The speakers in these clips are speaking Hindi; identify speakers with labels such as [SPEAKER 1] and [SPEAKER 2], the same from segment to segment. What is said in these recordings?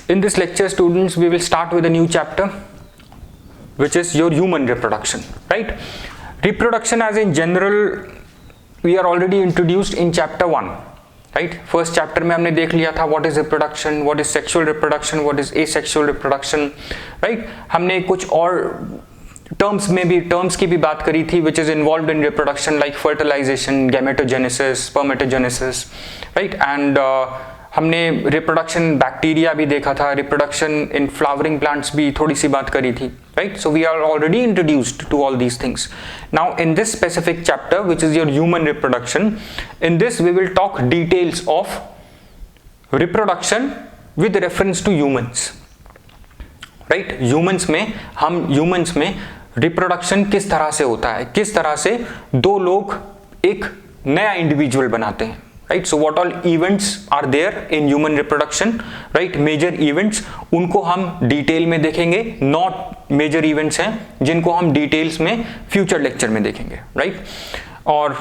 [SPEAKER 1] In this lecture, students, we will start with a new chapter, which is your human reproduction, right? Reproduction as in general, we are already introduced in chapter 1, right? First chapter में हमने देख लिया था what is reproduction, what is sexual reproduction, what is asexual reproduction, right? हमने कुछ और terms की भी बात करी थी, which is involved in reproduction like fertilization, gametogenesis, spermatogenesis, right? And हमने रिप्रोडक्शन बैक्टीरिया भी देखा था, रिप्रोडक्शन इन फ्लावरिंग प्लांट्स भी थोड़ी सी बात करी थी, right? So we are already introduced to all these things. Now in this specific chapter which is your human reproduction, in this we will talk details of reproduction with reference to humans, right? Humans में रिप्रोडक्शन किस तरह से होता है, किस तरह से दो लोग एक नया इंडिविजुअल बनाते हैं, right? So what all events are there in human reproduction, right? Major events, उनको हम डिटेल में देखेंगे. नॉट मेजर इवेंट्स हैं जिनको हम डिटेल्स में फ्यूचर लेक्चर में देखेंगे, राइट? और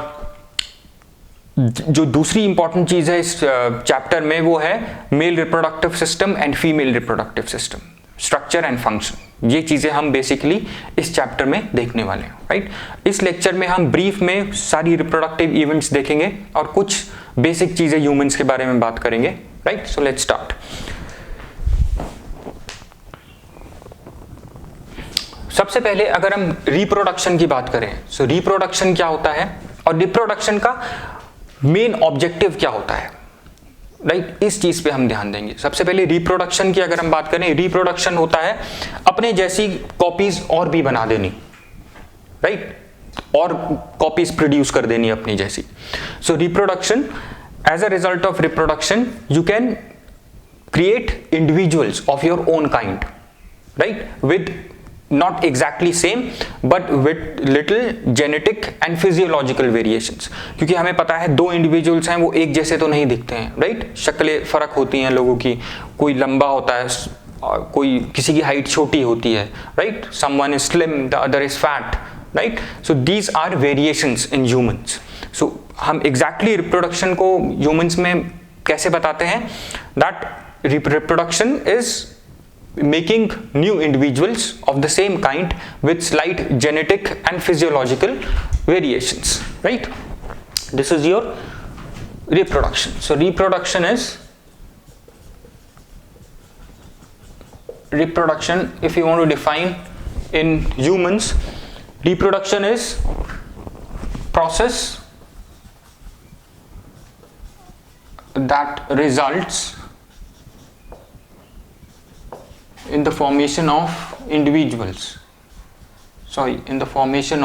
[SPEAKER 1] जो दूसरी इंपॉर्टेंट चीज है इस चैप्टर में वो है male reproductive system and female reproductive system, structure and function. ये चीजें हम बेसिकली इस चैप्टर में देखने वाले हैं, राइट? इस लेक्चर में हम ब्रीफ में सारी रिप्रोडक्टिव इवेंट्स देखेंगे और कुछ बेसिक चीजें ह्यूमंस के बारे में बात करेंगे, राइट? So let's start. सबसे पहले अगर हम रिप्रोडक्शन की बात करें, सो रिप्रोडक्शन क्या होता है और रिप्रोडक्शन का मेन ऑब्जेक्टिव क्या होता है, राइट? इस चीज पे हम ध्यान देंगे. सबसे पहले रिप्रोडक्शन की अगर हम बात करें, रिप्रोडक्शन होता है अपने जैसी कॉपीज और भी बना देनी, राइट? और कॉपीज प्रोड्यूस कर देनी अपनी जैसी. So reproduction, as a result of reproduction you can create individuals of your own kind, right? With not exactly same but with little genetic and physiological variations. क्योंकि हमें पता है दो इंडिविजुअल्स हैं वो एक जैसे तो नहीं दिखते हैं, राइट? शक्लें फर्क होती हैं लोगों की, कोई लंबा होता है, कोई किसी की हाइट छोटी होती है, right? someone is slim, the other is fat, right? so these are variations in humans. so हम exactly reproduction को humans में कैसे बताते हैं? that reproduction is making new individuals of the same kind with slight genetic and physiological variations, right? This is your reproduction. So reproduction is, reproduction, if you want to define in humans, reproduction is process that results in the formation of individuals, in the formation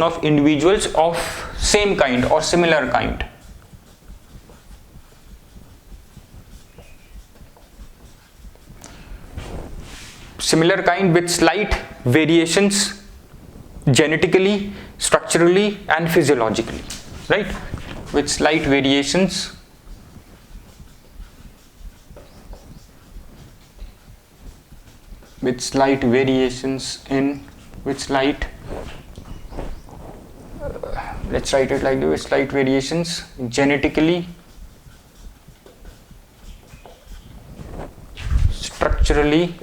[SPEAKER 1] of individuals of same kind or similar kind. Similar kind with slight variations genetically, structurally and physiologically, right? With slight variations let's write it like this, with slight variations genetically, structurally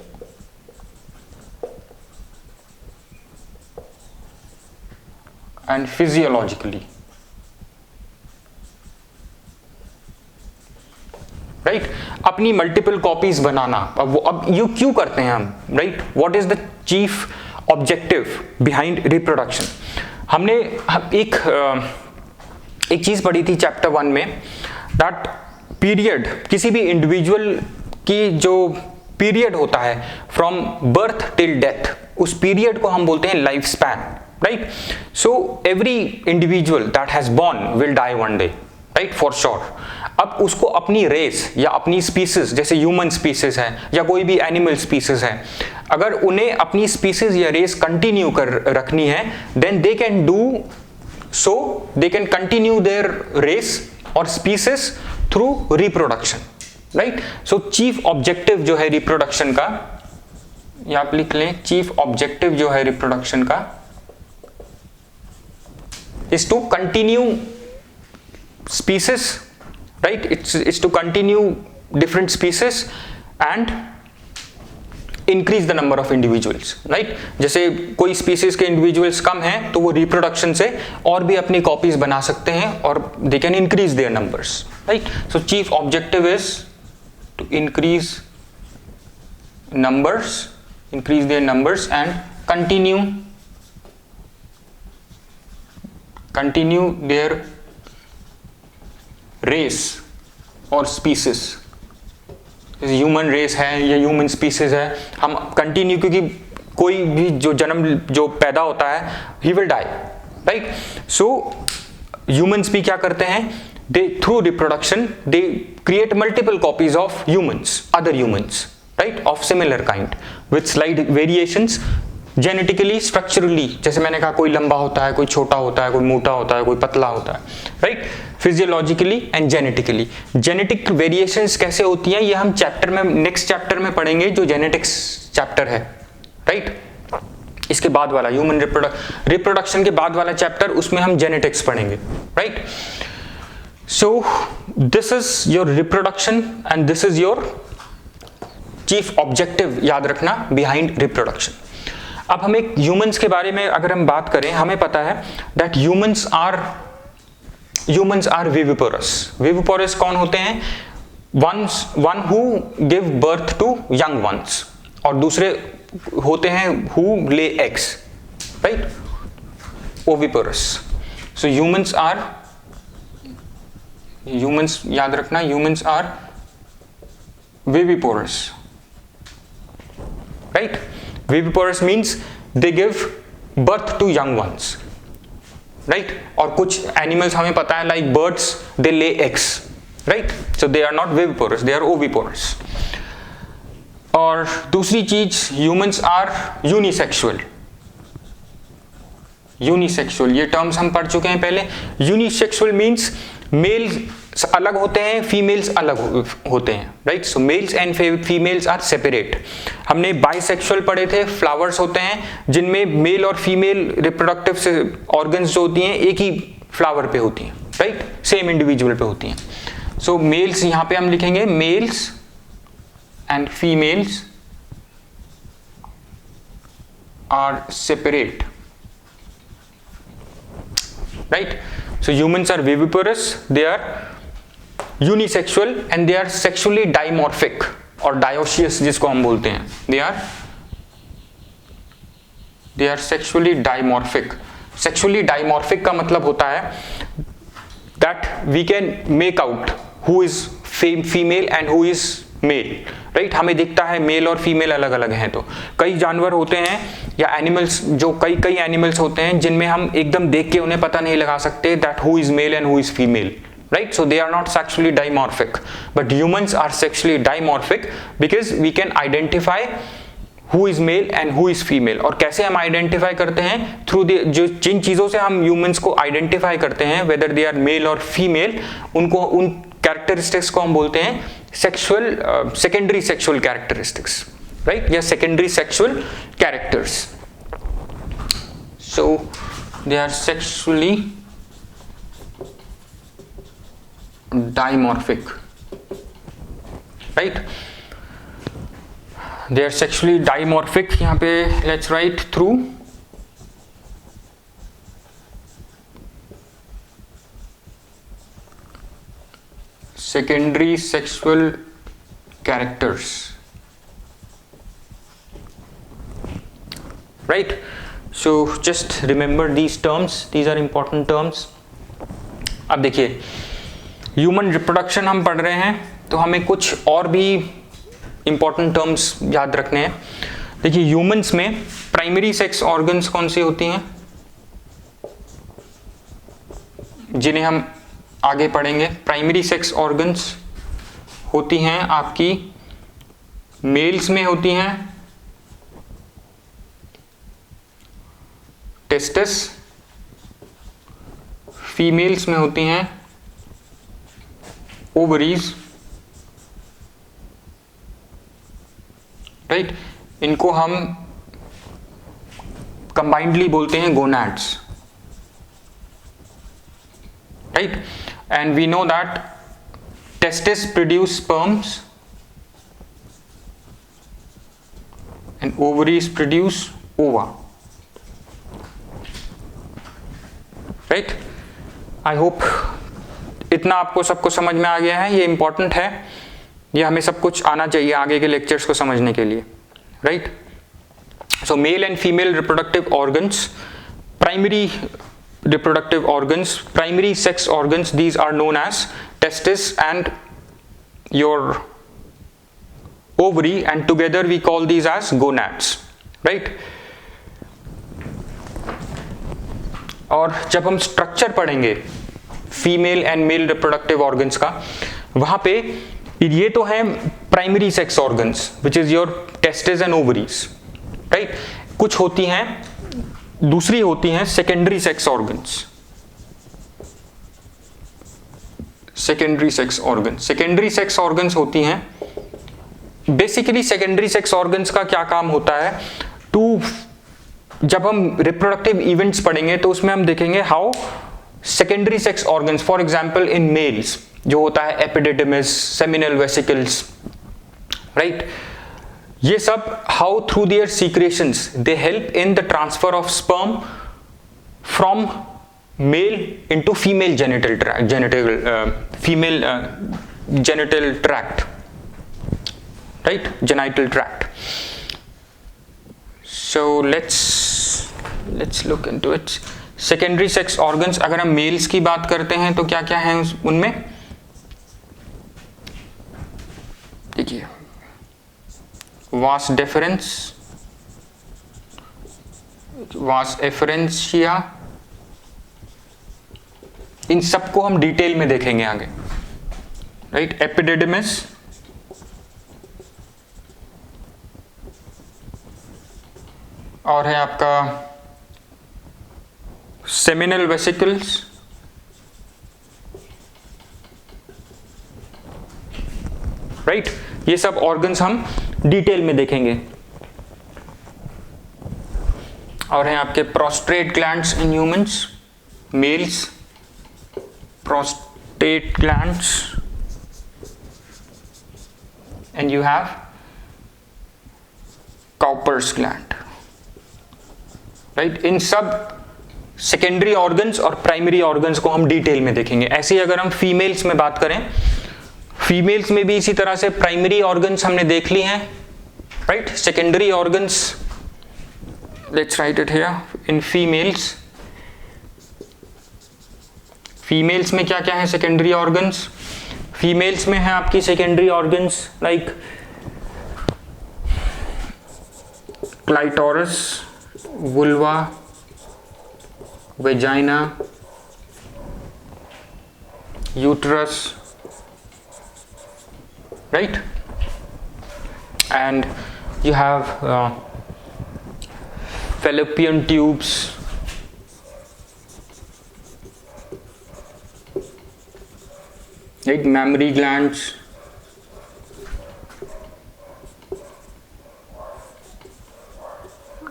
[SPEAKER 1] and physiologically, right? अपनी मल्टीपल कॉपीज बनाना. अब यू क्यों करते हैं हम, right? What is the chief objective behind reproduction? हमने एक चीज पढ़ी थी चैप्टर 1 में, दैट पीरियड, किसी भी इंडिविजुअल की जो पीरियड होता है फ्रॉम बर्थ टिल डेथ, उस पीरियड को हम बोलते हैं life span, right? So every individual that has born will die one day, right? For sure. अब उसको अपनी रेस या अपनी स्पीसीज, जैसे ह्यूमन स्पीसीज है या कोई भी एनिमल स्पीसीज है, अगर उन्हें अपनी स्पीसीज या रेस कंटिन्यू कर रखनी है, then they can do so, they can continue their race और species through reproduction, right? So chief objective जो है रिप्रोडक्शन का, या आप लिख लें चीफ ऑब्जेक्टिव जो है रिप्रोडक्शन का is to continue species, right? It's to continue different species and increase the number of individuals, right? जैसे कोई species के individuals कम हैं तो वो reproduction से और भी अपनी copies बना सकते हैं और they can increase their numbers, right? So chief objective is to increase their numbers and continue their race और species. ह्यूमन रेस है या ह्यूमन स्पीसीज है, हम कंटिन्यू, क्योंकि कोई भी जो पैदा होता है he will die, right? So humans भी क्या करते हैं, they through reproduction they create multiple copies of humans, other humans, right, of similar kind with slight variations genetically structurally. जैसे मैंने कहा कोई लंबा होता है, कोई छोटा होता है, कोई मोटा होता है, कोई पतला होता है, right? Physiologically and genetically. Genetic variations कैसे होती हैं ये हम चैप्टर में, नेक्स्ट चैप्टर में पढ़ेंगे जो जेनेटिक्स चैप्टर है, राइट? इसके बाद वाला ह्यूमन रिप्रोडक्शन के बाद वाला चैप्टर, उसमें हम जेनेटिक्स पढ़ेंगे, right? So this is your reproduction and this is your chief objective, याद रखना, बिहाइंड रिप्रोडक्शन. अब हम एक ह्यूमंस के बारे में अगर हम बात करें, हमें पता है that humans are viviparous. Viviparous कौन होते हैं? One who give birth to young ones, और दूसरे होते हैं who lay eggs, right? Oviparous. So humans याद रखना, humans are viviparous, right? Viviparous means they give birth to young ones, right? और कुछ animals हमें पता है like birds they lay eggs, right? So they are not viviparous, they are oviparous. और दूसरी चीज, humans are unisexual. यूनिसेक्सुअल, ये टर्म्स हम पढ़ चुके हैं पहले. यूनिसेक्सुअल मीन्स मेल्स अलग होते हैं, फीमेल्स अलग होते हैं, right? So males and females are separate. हमने बाइसेक्सुअल पढ़े थे, फ्लावर्स होते हैं जिनमें मेल और फीमेल रिप्रोडक्टिव ऑर्गन्स जो होती हैं एक ही फ्लावर पे होती हैं, राइट? सेम इंडिविजुअल पे होती हैं. सो मेल्स यहां पे हम लिखेंगे males and females are separate, right? So humans are viviparous, they are unisexual and they are sexually dimorphic और dioecious जिसको हम बोलते हैं. They are sexually dimorphic. Sexually dimorphic का मतलब होता है that we can make out who is female and who is male, right? हमें दिखता है मेल और फीमेल अलग अलग हैं. तो कई जानवर होते हैं या एनिमल्स, जो कई एनिमल्स होते हैं जिनमें हम एकदम देख के उन्हें पता नहीं लगा सकते that who is male and who is female, right? So they are not sexually dimorphic, but humans are sexually dimorphic because we can identify who is male and who is female. और कैसे हम आइडेंटिफाई करते हैं? थ्रू जो जिन चीजों से हम ह्यूमंस को आइडेंटिफाई करते हैं वेदर दे आर मेल और फीमेल, उन कैरेक्टरिस्टिक्स को हम बोलते हैं सेकेंडरी सेक्सुअल कैरेक्टरिस्टिक्स, राइट? या secondary sexual characters. So they are sexually dimorphic, right? They are sexually dimorphic. यहाँ पे let's write through secondary sexual characters, right? So just remember these terms, these are important terms. अब देखिए ह्यूमन रिप्रोडक्शन हम पढ़ रहे हैं तो हमें कुछ और भी इंपॉर्टेंट टर्म्स याद रखने हैं. देखिए ह्यूमंस में प्राइमरी सेक्स ऑर्गन्स कौन सी होती हैं जिन्हें हम आगे पढ़ेंगे. प्राइमरी सेक्स ऑर्गन्स होती हैं आपकी मेल्स में होती हैं टेस्टिस, फीमेल्स में होती हैं ओवरीज, राइट? इनको हम कंबाइंडली बोलते हैं gonads, right. And we know that testis produce sperms and ovaries produce ova, right. I hope इतना आपको सबको समझ में आ गया है। ये इंपॉर्टेंट है, ये हमें सब कुछ आना चाहिए आगे के लेक्चर्स को समझने के लिए, right. So male and female reproductive organs, primary reproductive organs, primary sex organs, these are known as testis and your ovary, and together we call these as gonads, right। और जब हम स्ट्रक्चर पढ़ेंगे female and male reproductive organs का, वहां पे ये तो है primary sex organs which is your testis and ovaries, right. कुछ होती हैं, दूसरी होती हैं secondary sex organs. Secondary sex organs, secondary sex organs होती हैं, बेसिकली सेकेंडरी सेक्स ऑर्गन्स का क्या काम होता है, जब हम रिप्रोडक्टिव इवेंट्स पढ़ेंगे तो उसमें हम देखेंगे how secondary sex organs, for example in males जो होता है एपिडिडमिस, सेमिनल वेसिकल्स, राइट। ये सब how through their secretions they help in the transfer of sperm from male into female genital tract, right, genital tract. So let's look into it. Secondary sex organs, अगर हम मेल्स की बात करते हैं तो क्या क्या है उनमें, देखिए वास डिफरेंस, वास एफरेंशिया, इन सबको हम डिटेल में देखेंगे आगे, राइट। एपिडिडमिस, और है आपका सेमिनल वेसिकल्स, राइट। ये सब ऑर्गन्स हम डिटेल में देखेंगे। और हैं आपके prostate glands in humans, males, prostate glands, and you have Cowper's gland, right. इन सब सेकेंडरी ऑर्गन्स और प्राइमरी ऑर्गन्स को हम डिटेल में देखेंगे। ऐसे ही अगर हम फीमेल्स में बात करें, फीमेल्स में भी इसी तरह से प्राइमरी ऑर्गन्स हमने देख ली हैं, right. Secondary organs, let's write it here in females. Females में क्या क्या है सेकेंडरी ऑर्गन्स, फीमेल्स में है आपकी secondary organs like clitoris, vulva, vagina, uterus, right, and you have fallopian tubes, right, mammary glands,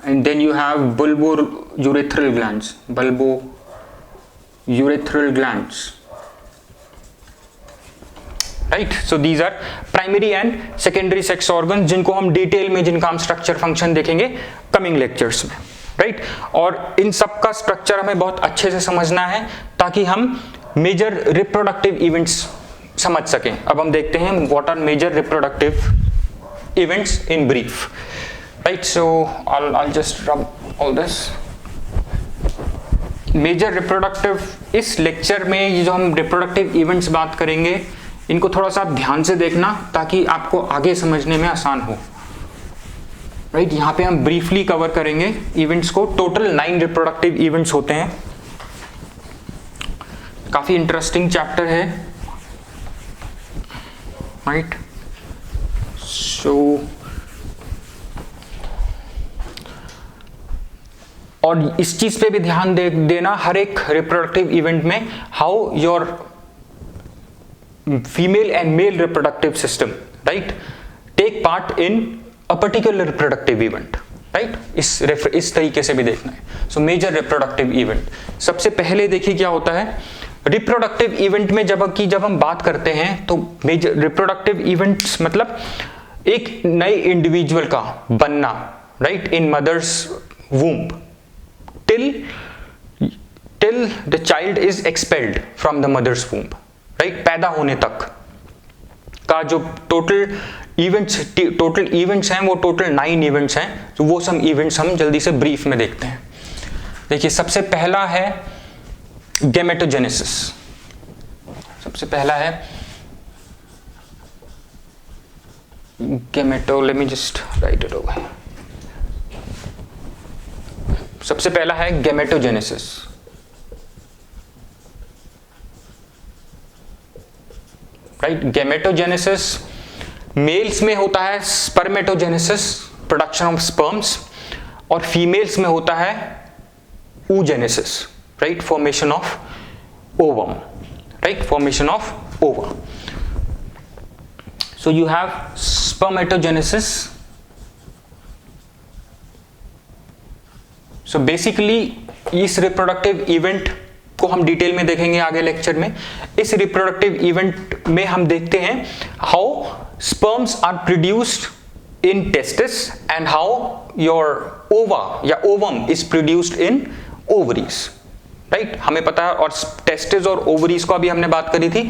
[SPEAKER 1] and then you have bulbourethral glands, bulbourethral glands, right. So these are primary and secondary sex organ, जिनको हम डिटेल में, जिनका हम स्ट्रक्चर फंक्शन देखेंगे कमिंग लेक्चर्स में, राइट। और इन सब का स्ट्रक्चर हमें बहुत अच्छे से समझना है ताकि हम मेजर रिप्रोडक्टिव इवेंट्स समझ सकें। अब हम देखते हैं what are major reproductive events in brief, right. So I'll just rub all this. Major reproductive, इस लेक्चर में ये जो हम रिप्रोडक्टिव इवेंट्स बात करेंगे इनको थोड़ा सा आप ध्यान से देखना ताकि आपको आगे समझने में आसान हो, राइट। यहाँ पे हम ब्रीफली कवर करेंगे इवेंट्स को। टोटल 9 रिप्रोडक्टिव इवेंट्स होते हैं, काफी इंटरेस्टिंग चैप्टर है, राइट। सो और इस चीज पे भी ध्यान देना हर एक रिप्रोडक्टिव इवेंट में, how your female and male reproductive system, right, take part in a particular reproductive event, right? इस तरीके से भी देखना है। सो मेजर रिप्रोडक्टिव इवेंट, सबसे पहले देखिए क्या होता है रिप्रोडक्टिव इवेंट में। जब हम बात करते हैं तो मेजर रिप्रोडक्टिव इवेंट्स मतलब एक नए इंडिविजुअल का बनना, right, in mother's womb till the child is expelled from the mother's womb, right, पैदा होने तक का जो टोटल इवेंट्स हैं वो टोटल 9 इवेंट्स हैं। तो वो सब इवेंट्स हम जल्दी से ब्रीफ में देखते हैं। देखिए सबसे पहला है गैमेटोजेनेसिस। सबसे पहला है let me just right it over. सबसे पहला है गैमेटोजेनेसिस। राइट, गैमेटोजेनेसिस मेल्स में होता है स्पर्मेटोजेनेसिस, प्रोडक्शन ऑफ स्पर्म्स, और फीमेल्स में होता है oogenesis, right, formation of ovum, right, formation of ova. So you have spermatogenesis. So basically इस रिप्रोडक्टिव इवेंट को हम डिटेल में देखेंगे आगे लेक्चर में। इस रिप्रोडक्टिव इवेंट में हम देखते हैं how sperms are produced in testis and how your ova या ovum is produced in ovaries, right. हमें पता है, और टेस्टिस और ओवरीज को अभी हमने बात करी थी,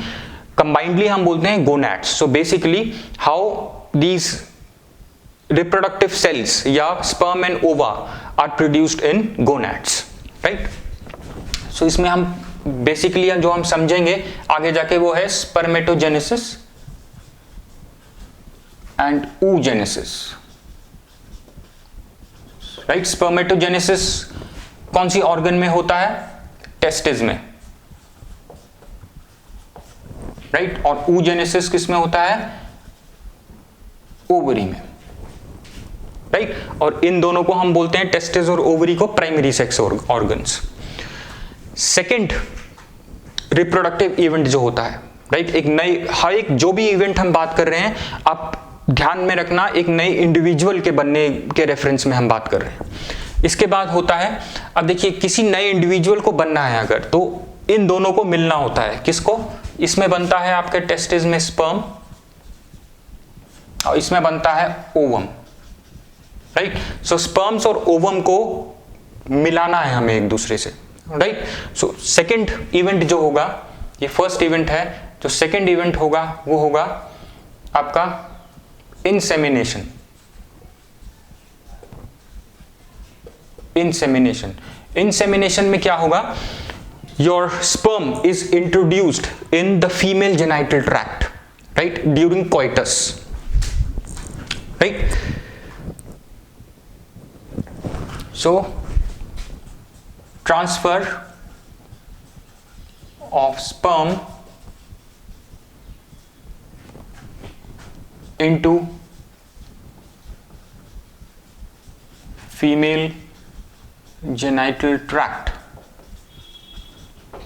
[SPEAKER 1] कंबाइंडली हम बोलते हैं gonads. So basically how these reproductive cells या sperm and ova are produced in gonads, right. So इसमें हम बेसिकली जो हम समझेंगे आगे जाके वो है spermatogenesis and oogenesis, right. Spermatogenesis कौन सी ऑर्गन में होता है? टेस्टिस में, राइट। और oogenesis किस में होता है? ओवरी में, राइट। और इन दोनों को हम बोलते हैं, टेस्टिस और ओवरी को, primary sex organs. Second reproductive event जो होता है, राइट, एक नई, हर एक जो भी इवेंट हम बात कर रहे हैं आप ध्यान में रखना, एक नए इंडिविजुअल के बनने के रेफरेंस में हम बात कर रहे हैं। इसके बाद होता है, अब देखिए किसी नए इंडिविजुअल को बनना है अगर, तो इन दोनों को मिलना होता है। किसको? इसमें बनता है आपके टेस्टिस में स्पर्म और इसमें बनता है ओवम, राइट। सो स्पर्म्स और ओवम को मिलाना है हमें एक दूसरे से, राइट। सो सेकेंड इवेंट जो होगा, ये फर्स्ट इवेंट है, जो सेकेंड इवेंट होगा वो होगा आपका इंसेमिनेशन। इंसेमिनेशन में क्या होगा? Your sperm is introduced in the female genital tract, right, during coitus, right. So transfer of sperm into female genital tract,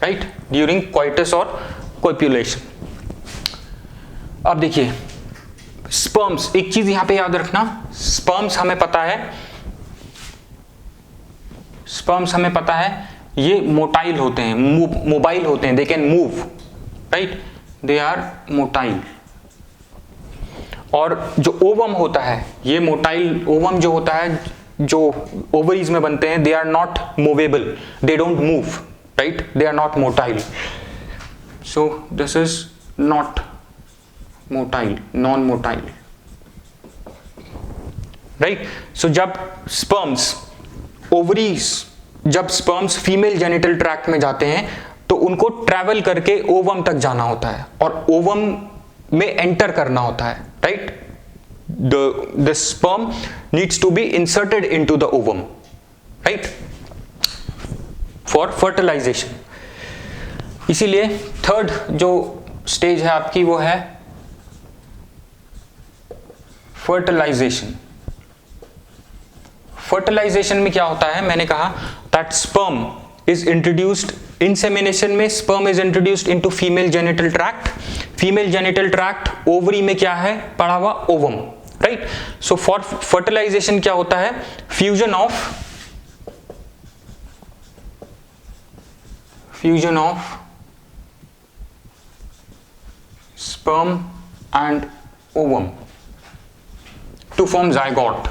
[SPEAKER 1] right, during coitus or copulation। अब देखिए स्पर्म्स, एक चीज यहां पे याद रखना, स्पर्म्स हमें पता है, स्पर्म्स हमें पता है ये मोटाइल होते हैं, मोबाइल होते हैं, they can move, right, they are motile. और जो ओवम होता है, ये मोटाइल ओवम जो होता है, जो ओवरीज में बनते हैं, they are not movable, they don't move, right, they are not motile. So this is not motile, non motile, right. So जब स्पर्म्स ओवरीज, जब स्पर्म्स फीमेल जेनिटल ट्रैक्ट में जाते हैं तो उनको ट्रैवल करके ओवम तक जाना होता है और ओवम में एंटर करना होता है, right. The sperm needs to be inserted into the ovum, right, for fertilisation. इसीलिए थर्ड जो स्टेज है आपकी वो है फर्टिलाइजेशन। फर्टिलाइजेशन में क्या होता है? मैंने कहा that sperm is introduced, insemination में sperm is introduced into female genital tract. Female genital tract, ovary में क्या है पड़ा हुआ? Ovum, right. So for fertilization क्या होता है, fusion of sperm and ovum to form zygote।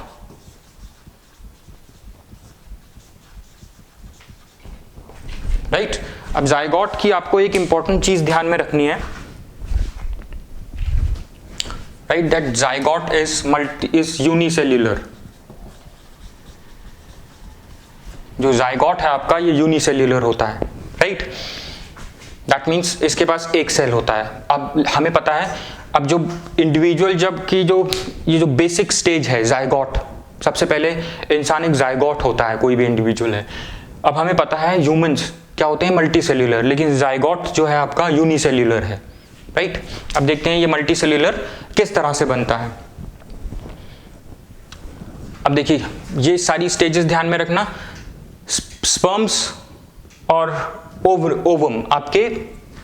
[SPEAKER 1] Right. अब जायगोट की आपको एक इंपॉर्टेंट चीज ध्यान में रखनी है, right, that zygote is unicellular. जो जायगोट है आपका ये यूनिसेल्यूलर होता है, राइट। दैट मीन्स इसके पास एक सेल होता है। अब हमें पता है, अब जो इंडिविजुअल जब की ये जो बेसिक स्टेज है जायगोट, सबसे पहले इंसान एक जायगोट होता है, कोई भी इंडिविजुअल है। अब हमें पता है ह्यूमंस क्या होते हैं, मल्टी सेल्यूलर, लेकिन जायगोट जो है आपका यूनिसेल्यूलर है, राइट। अब देखते हैं ये मल्टी सेल्यूलर किस तरह से बनता है। अब देखिए ये सारी स्टेजेस ध्यान में रखना, स्पर्म्स और ओवम आपके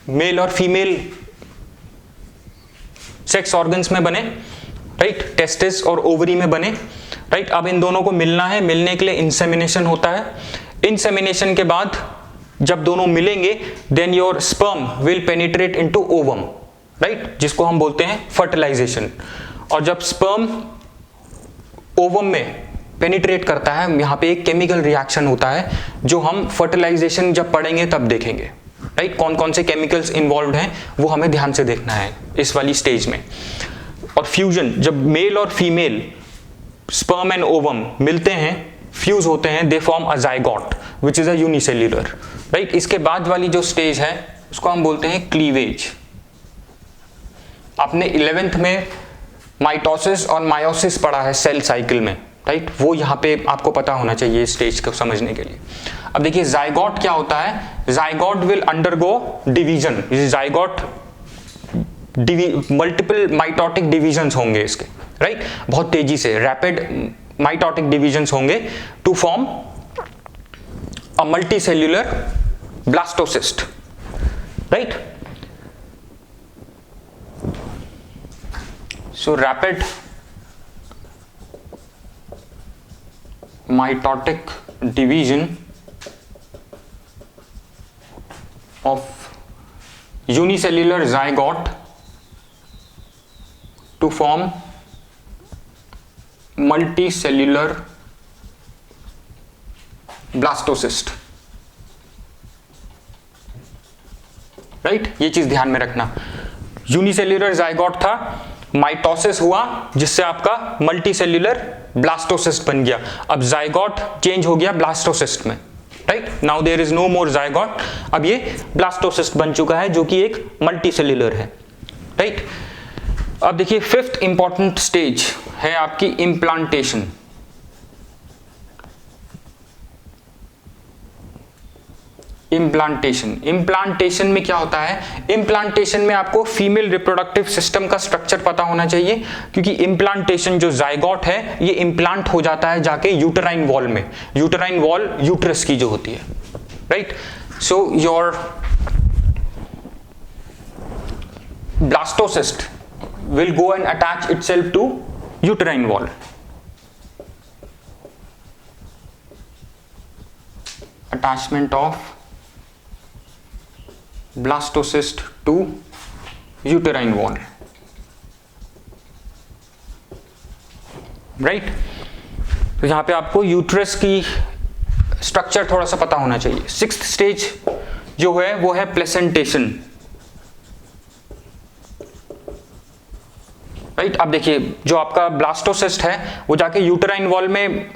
[SPEAKER 1] मेल और फीमेल सेक्स ऑर्गन्स में बने, राइट, टेस्टिस और ओवरी में बने, राइट। अब इन दोनों को मिलना है, मिलने के लिए इंसेमिनेशन होता है। इंसेमिनेशन के बाद जब दोनों मिलेंगे then your sperm will penetrate into ovum, right, जिसको हम बोलते हैं फर्टिलाइजेशन। और जब स्पर्म ओवम में पेनिट्रेट करता है, यहाँ पे एक केमिकल रिएक्शन होता है जो हम फर्टिलाइजेशन जब पढ़ेंगे तब देखेंगे, राइट। कौन कौन से केमिकल्स इन्वॉल्व हैं वो हमें ध्यान से देखना है इस वाली स्टेज में। और फ्यूजन, जब मेल और फीमेल स्पर्म एंड ओवम मिलते हैं, फ्यूज होते हैं, they form a zygote which is a unicellular, right. इसके बाद वाली जो स्टेज है उसको हम बोलते हैं क्लीवेज। आपने 11th में माइटोसिस और मायोसिस पढ़ा है सेल साइकिल में, राइट, वो यहाँ पे आपको पता होना चाहिए स्टेज को समझने के लिए। अब देखिए जायगोट क्या होता है, zygote will undergo division, zygote multiple mitotic divisions होंगे इसके, राइट, बहुत तेजी से रैपिड माइटोटिक डिवीजन्स होंगे to form a multicellular blastocyst, right. So rapid mitotic division of unicellular zygote to form multicellular blastocyst, right. ये चीज ध्यान में रखना, यूनिसेल्यूलर जायगोट था, माइटोसिस हुआ जिससे आपका मल्टीसेल्यूलर ब्लास्टोसिस्ट बन गया। अब जायगोट चेंज हो गया ब्लास्टोसिस्ट में, right. Now there is no more zygote, अब ये ब्लास्टोसिस्ट बन चुका है जो कि एक मल्टीसेल्यूलर है, राइट। अब देखिए 5th इंपॉर्टेंट स्टेज है आपकी इम्प्लांटेशन। इम्प्लांटेशन में क्या होता है, इम्प्लांटेशन में आपको फीमेल रिप्रोडक्टिव सिस्टम का स्ट्रक्चर पता होना चाहिए, क्योंकि इम्प्लांटेशन जो जायगोट है ये इम्प्लांट हो जाता है जाके यूटेराइन वॉल में, यूटेराइन वॉल यूट्रस की जो होती है, right. So your blastocyst will go and attach itself to uterine wall. Attachment of blastocyst to uterine wall, right. तो यहां पे आपको यूट्रस की स्ट्रक्चर थोड़ा सा पता होना चाहिए। 6th स्टेज जो है वो है प्लेसेंटेशन, राइट। अब देखिए जो आपका ब्लास्टोसिस्ट है वो जाके यूटेराइन वॉल में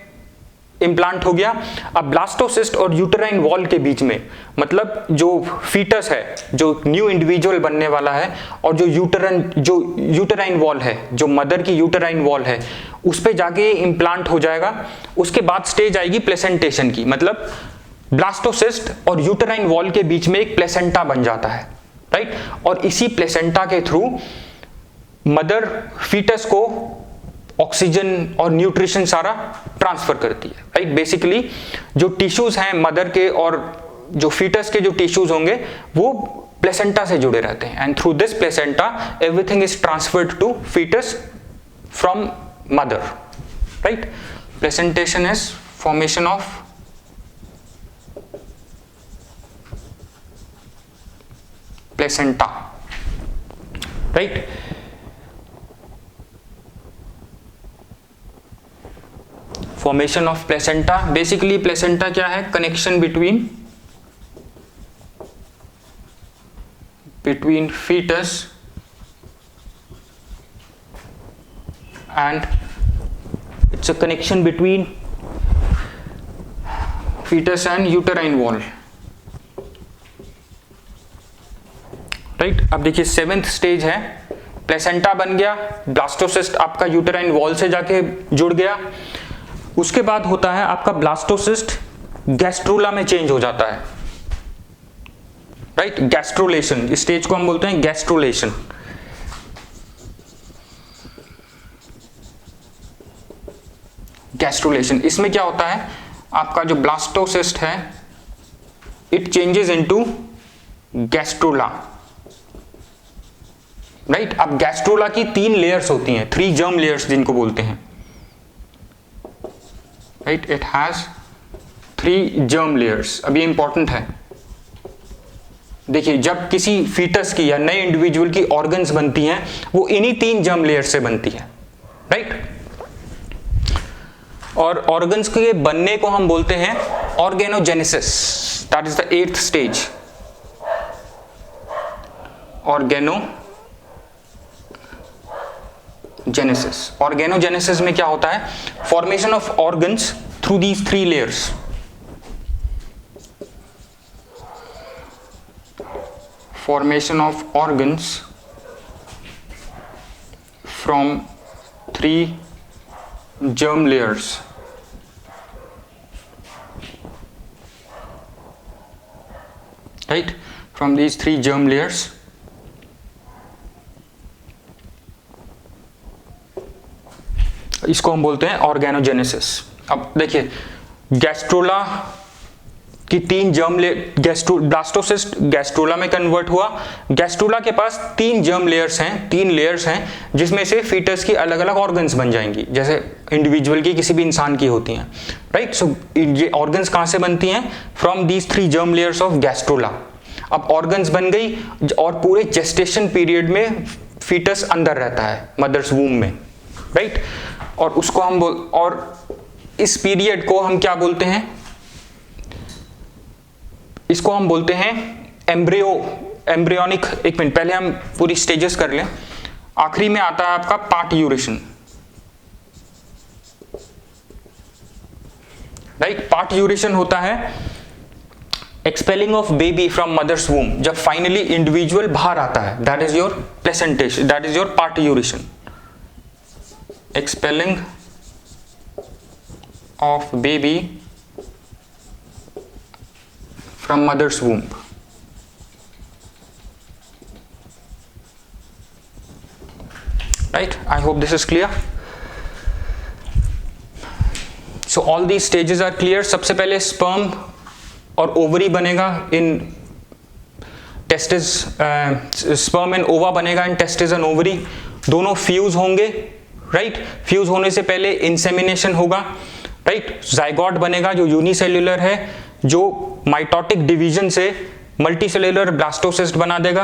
[SPEAKER 1] इम्प्लांट हो गया। अब ब्लास्टोसिस्ट और यूटेराइन वॉल के बीच में, मतलब जो फीटस है, जो न्यू इंडिविजुअल बनने वाला है, और जो यूटेराइन वॉल है, जो मदर की यूटेराइन वॉल है, उस पे जाके इम्प्लांट हो जाएगा। उसके बाद स्टेज आएगी प्लेसेंटेशन की, मतलब ब्लास्टोसिस्ट और यूटेराइन वॉल के बीच में एक प्लेसेंटा बन जाता है, राइट। और इसी प्लेसेंटा के थ्रू मदर फीटस को ऑक्सीजन और न्यूट्रिशन सारा ट्रांसफर करती है, राइट। बेसिकली जो टिश्यूज हैं मदर के और जो फीटस के जो टिश्यूज होंगे वो प्लेसेंटा से जुड़े रहते हैं, and through this placenta everything is transferred to foetus from mother, right? Placentation is formation of placenta, right? Formation of placenta, basically placenta क्या है? Connection between fetus and it's a connection between fetus and uterine wall, right? अब देखिए 7th स्टेज है, प्लेसेंटा बन गया, ब्लास्टोसिस्ट आपका यूटेराइन वॉल से जाके जुड़ गया, उसके बाद होता है आपका ब्लास्टोसिस्ट गैस्ट्रूला में चेंज हो जाता है, राइट? गैस्ट्रुलेशन, इस स्टेज को हम बोलते हैं गैस्ट्रुलेशन। गैस्ट्रुलेशन, इसमें क्या होता है, आपका जो ब्लास्टोसिस्ट है it changes into gastrula, right? अब गैस्ट्रूला की 3 लेयर्स होती हैं, 3 जर्म लेयर्स जिनको बोलते हैं, right? It has 3 germ layers. अब ये इंपॉर्टेंट है, देखिए जब किसी फीटस की या नए इंडिविजुअल की ऑर्गन्स बनती हैं वो इन्हीं 3 जर्म लेयर से बनती है, राइट? और ऑर्गन्स के बनने को हम बोलते हैं organogenesis, that is the 8th stage, organogenesis. Organogenesis में क्या होता है, formation of organs through these 3 layers, formation of organs from 3 germ layers, right? From these 3 germ layers इसको हम बोलते हैं ऑर्गेनोजेनेसिस। अब देखिए गैस्ट्रोला कि 3 जर्म ब्लास्टोसिस्ट गैस्ट्रोला में कन्वर्ट हुआ, गैस्ट्रोला के पास 3 जर्म लेयर्स हैं, 3 लेयर्स हैं जिसमें से फीटस की अलग अलग ऑर्गन्स बन जाएंगी, जैसे इंडिविजुअल की किसी भी इंसान की होती हैं, राइट? सो ये ऑर्गन्स कहाँ से बनती हैं? From these 3 germ layers of gastrula. अब ऑर्गन्स बन गई और पूरे जेस्टेशन पीरियड में फीटस अंदर रहता है मदर्स वूम में, राइट? और उसको हम और इस पीरियड को हम क्या बोलते हैं? इसको हम बोलते हैं एम्ब्रियोनिक। एक मिनट, पहले हम पूरी स्टेजेस कर लें। आखिरी में आता है आपका पार्ट्यूरेशन, राइट? पार्ट्यूरेशन होता है expelling of baby from mother's womb, जब फाइनली इंडिविजुअल बाहर आता है, that is your placentation, that is your parturition. Expelling of baby from mother's womb, right? I hope this is clear. So all these stages are clear. सबसे पहले sperm और ovary बनेगा in testis, sperm and ova बनेगा in testis and ovary, दोनों फ्यूज होंगे, राइट? फ्यूज होने से पहले इंसेमिनेशन होगा, राइट? जाइगोट बनेगा जो यूनिसेल्युलर है, जो माइटोटिक डिवीजन से मल्टीसेल्युलर ब्लास्टोसिस्ट बना देगा,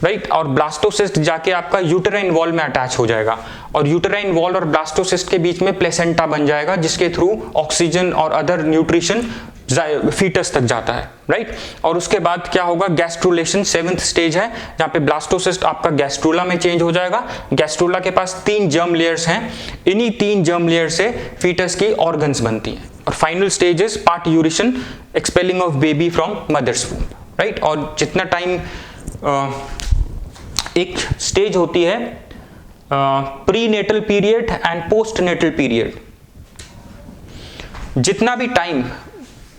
[SPEAKER 1] राइट? और ब्लास्टोसिस्ट जाके आपका यूटेराइन वॉल में अटैच हो जाएगा और यूटेराइन वॉल और ब्लास्टोसिस्ट के बीच में प्लेसेंटा बन जाएगा, जिसके थ्रू ऑक्सीजन और अदर न्यूट्रिशन फीटस तक जाता है, राइट? और उसके बाद क्या होगा? गैस्ट्रुलेशन 7th स्टेज है, जहां पे ब्लास्टोसिस्ट आपका गैस्ट्रुला में चेंज हो जाएगा। गैस्ट्रुला के पास 3 जर्म लेयर्स हैं, इन्हीं 3 जर्म लेयर से फीटस की ऑर्गन्स बनती हैं। और final stage is parturition, expelling of baby from mother's womb, right? और जितना टाइम एक स्टेज होती है prenatal period and post natal period, जितना भी टाइम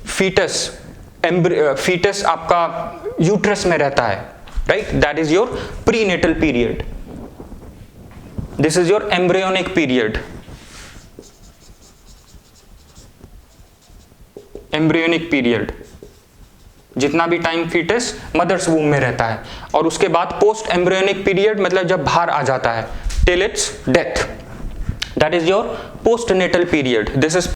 [SPEAKER 1] फीटस आपका यूट्रस में रहता है, right? That is your prenatal period, this is your embryonic period. Embryonic period, जितना भी टाइम फीटस मदर्स वूम में रहता है, और उसके बाद पोस्ट एम्ब्रियोनिक पीरियड मतलब जब बाहर आ जाता है, till it's death, that is your postnatal period. This is